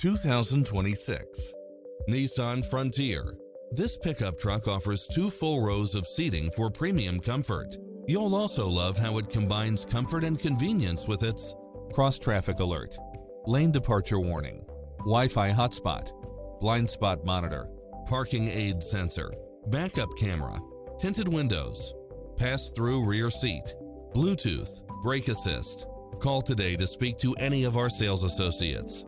2026 Nissan Frontier. This pickup truck offers 2 full rows of seating for premium comfort. You'll also love how it combines comfort and convenience with its cross-traffic alert, lane departure warning, Wi-Fi hotspot, blind spot monitor, parking aid sensor, backup camera, tinted windows, pass-through rear seat, Bluetooth, brake assist. Call today to speak to any of our sales associates.